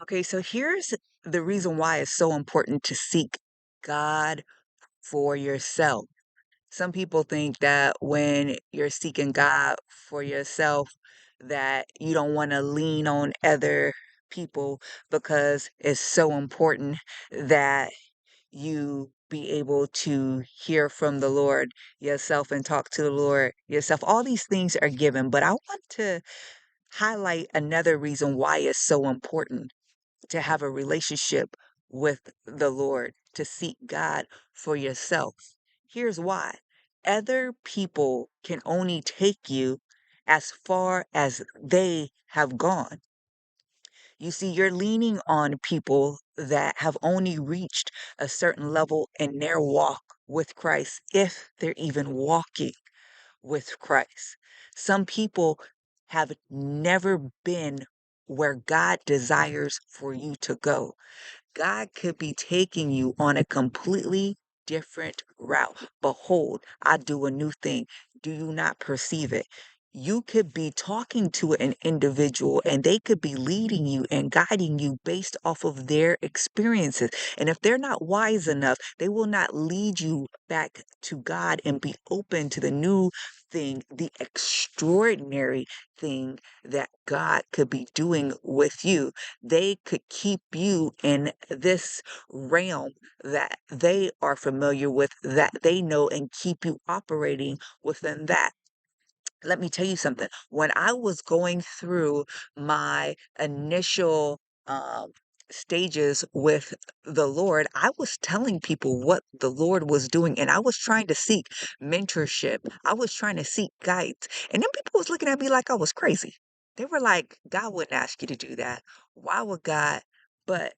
Okay, so here's the reason why it's so important to seek God for yourself. Some people think that when you're seeking God for yourself, that you don't want to lean on other people because it's so important that you be able to hear from the Lord yourself and talk to the Lord yourself. All these things are given, but I want to highlight another reason why it's so important to have a relationship with the Lord, to seek God for yourself. Here's why: other people can only take you as far as they have gone. You see, you're leaning on people that have only reached a certain level in their walk with Christ, if they're even walking with Christ. Some people have never been where God desires for you to go. God could be taking you on a completely different route. Behold, I do a new thing. Do you not perceive it? You could be talking to an individual and they could be leading you and guiding you based off of their experiences. And if they're not wise enough, they will not lead you back to God and be open to the new thing, the extraordinary thing that God could be doing with you. They could keep you in this realm that they are familiar with, that they know, and keep you operating within that. Let me tell you something. When I was going through my initial stages with the Lord, I was telling people what the Lord was doing, and I was trying to seek mentorship. I was trying to seek guides. And then people was looking at me like I was crazy. They were like, God wouldn't ask you to do that. Why would God? But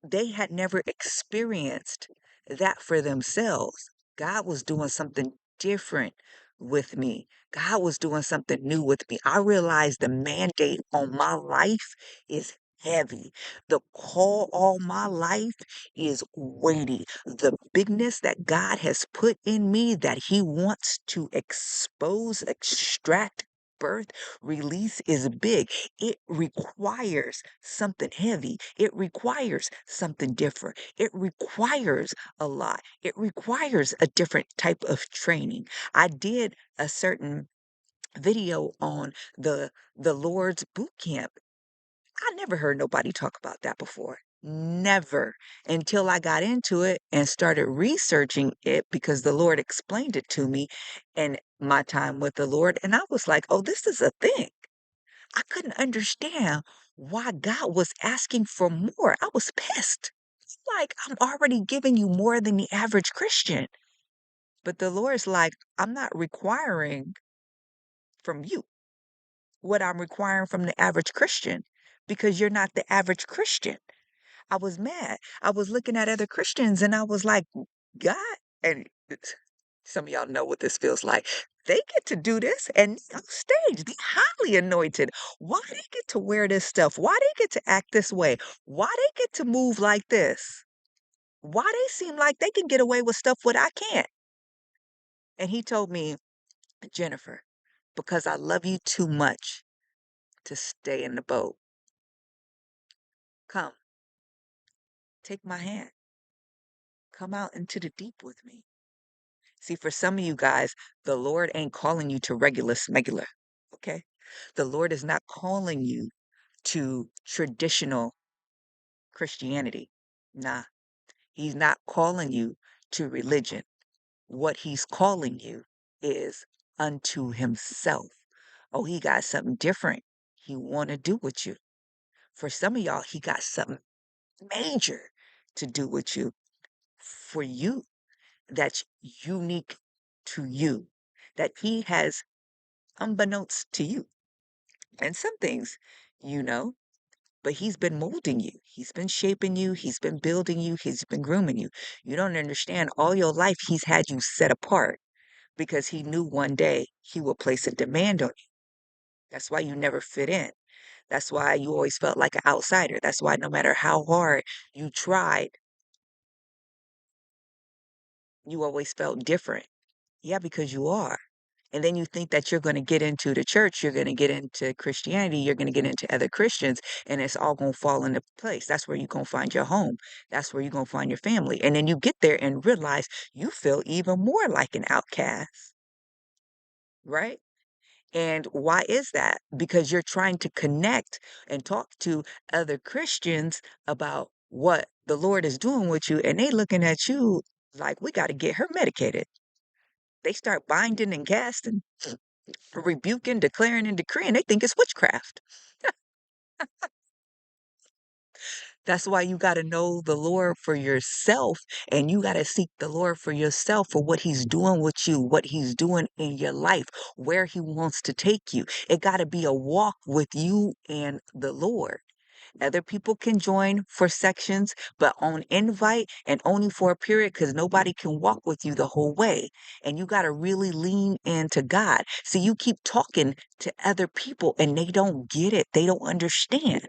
they had never experienced that for themselves. God was doing something different with me. God was doing something new with me. I realized the mandate on my life is heavy. The call on my life is weighty. The bigness that God has put in me that He wants to expose, extract, birth, release is big. It requires something heavy. It requires something different. It requires a lot. It requires a different type of training. I did a certain video on the Lord's boot camp. I never heard nobody talk about that before. Never, until I got into it and started researching it because the Lord explained it to me in my time with the Lord. And I was like, oh, this is a thing. I couldn't understand why God was asking for more. I was pissed. Like, I'm already giving you more than the average Christian. But the Lord's like, I'm not requiring from you what I'm requiring from the average Christian because you're not the average Christian. I was mad. I was looking at other Christians and I was like, God, and some of y'all know what this feels like. They get to do this and on stage, be highly anointed. Why they get to wear this stuff? Why they get to act this way? Why they get to move like this? Why they seem like they can get away with stuff what I can't? And he told me, Jennifer, because I love you too much to stay in the boat. Come, take my hand. Come out into the deep with me. See, for some of you guys, the Lord ain't calling you to regular smegular. Okay? The Lord is not calling you to traditional Christianity. Nah, He's not calling you to religion. What He's calling you is unto Himself. Oh, He got something different He want to do with you. For some of y'all, He got something major to do with you. For you, that's unique to you, that He has unbeknownst to you. And some things you know, but He's been molding you. He's been shaping you. He's been building you. He's been grooming you. You don't understand. All your life, He's had you set apart because He knew one day He would place a demand on you. That's why you never fit in. That's why you always felt like an outsider. That's why no matter how hard you tried, you always felt different. Yeah, because you are. And then you think that you're gonna get into the church, you're gonna get into Christianity, you're gonna get into other Christians, and it's all gonna fall into place. That's where you're gonna find your home. That's where you're gonna find your family. And then you get there and realize you feel even more like an outcast, right? And why is that? Because you're trying to connect and talk to other Christians about what the Lord is doing with you, and they looking at you like, we got to get her medicated. They start binding and casting, rebuking, declaring and decreeing. They think it's witchcraft. That's why you got to know the Lord for yourself, and you got to seek the Lord for yourself for what He's doing with you, what He's doing in your life, where He wants to take you. It got to be a walk with you and the Lord. Other people can join for sections, but on invite and only for a period because nobody can walk with you the whole way. And you got to really lean into God. See, you keep talking to other people and they don't get it, they don't understand.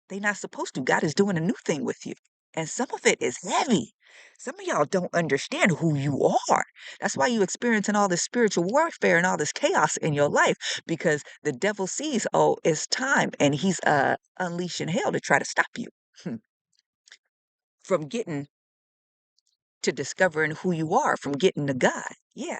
They're not supposed to. God is doing a new thing with you. And some of it is heavy. Some of y'all don't understand who you are. That's why you experiencing all this spiritual warfare and all this chaos in your life because the devil sees, oh, it's time, and he's unleashing hell to try to stop you from getting to discovering who you are, from getting to God. Yeah.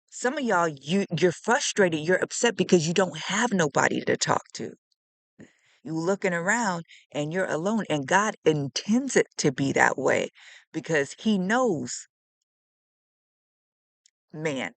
Some of y'all, you're frustrated, you're upset because you don't have nobody to talk to. You looking around and you're alone, and God intends it to be that way because He knows man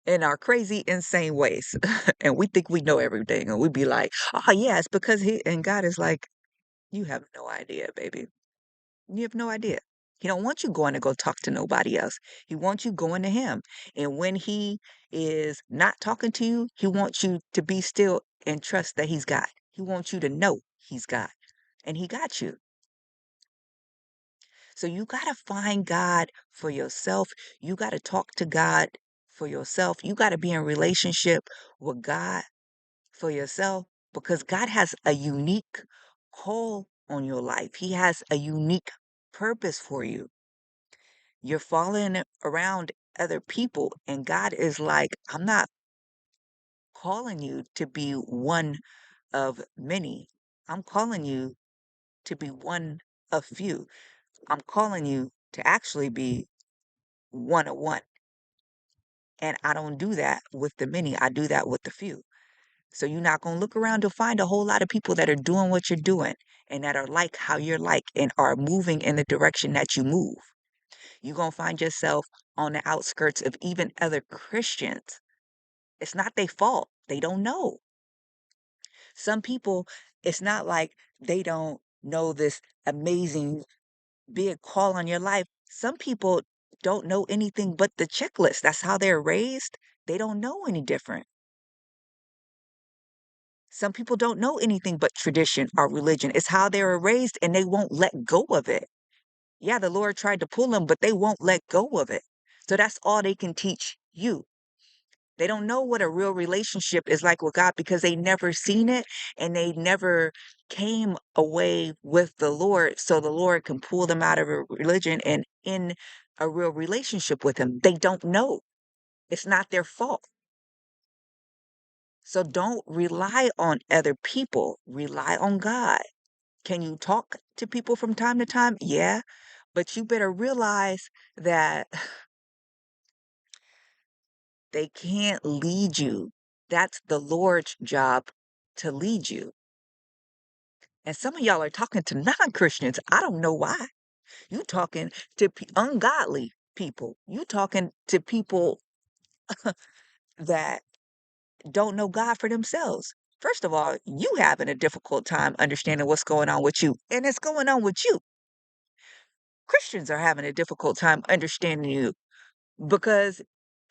in our crazy, insane ways. And we think we know everything, and we be like, oh, yeah, it's because and God is like, you have no idea, baby. You have no idea. He don't want you going to go talk to nobody else. He wants you going to Him. And when He is not talking to you, He wants you to be still and trust that He's God. He wants you to know He's God, and He got you. So you got to find God for yourself. You got to talk to God for yourself. You got to be in relationship with God for yourself because God has a unique call on your life. He has a unique purpose for you. You're following around other people, and God is like, I'm not calling you to be one of many. I'm calling you to be one of few. I'm calling you to actually be one of one. And I don't do that with the many. I do that with the few. So you're not going to look around to find a whole lot of people that are doing what you're doing and that are like how you're like and are moving in the direction that you move. You're going to find yourself on the outskirts of even other Christians. It's not their fault. They don't know. Some people, it's not like they don't know this amazing big call on your life. Some people don't know anything but the checklist. That's how they're raised. They don't know any different. Some people don't know anything but tradition or religion. It's how they were raised and they won't let go of it. Yeah, the Lord tried to pull them, but they won't let go of it. So that's all they can teach you. They don't know what a real relationship is like with God because they never seen it and they never came away with the Lord so the Lord can pull them out of a religion and in a real relationship with Him. They don't know. It's not their fault. So don't rely on other people. Rely on God. Can you talk to people from time to time? Yeah. But you better realize that they can't lead you. That's the Lord's job to lead you. And some of y'all are talking to non-Christians. I don't know why. You talking to ungodly people. You talking to people that don't know God for themselves. First of all, you having a difficult time understanding what's going on with you, and it's going on with you. Christians are having a difficult time understanding you because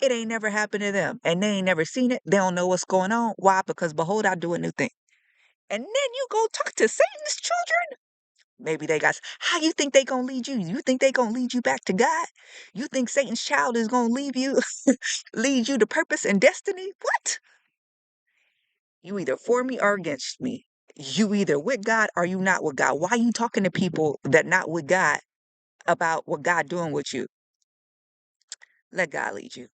it ain't never happened to them and they ain't never seen it. They don't know what's going on. Why? Because behold, I do a new thing. And then you go talk to Satan's children. Maybe they got, how you think they gonna lead you? You think they gonna lead you back to God? You think Satan's child is gonna leave you, lead you to purpose and destiny? What? You either for me or against me. you either with God or you not with God. Why are you talking to people that not with God about what God doing with you? Let God lead you.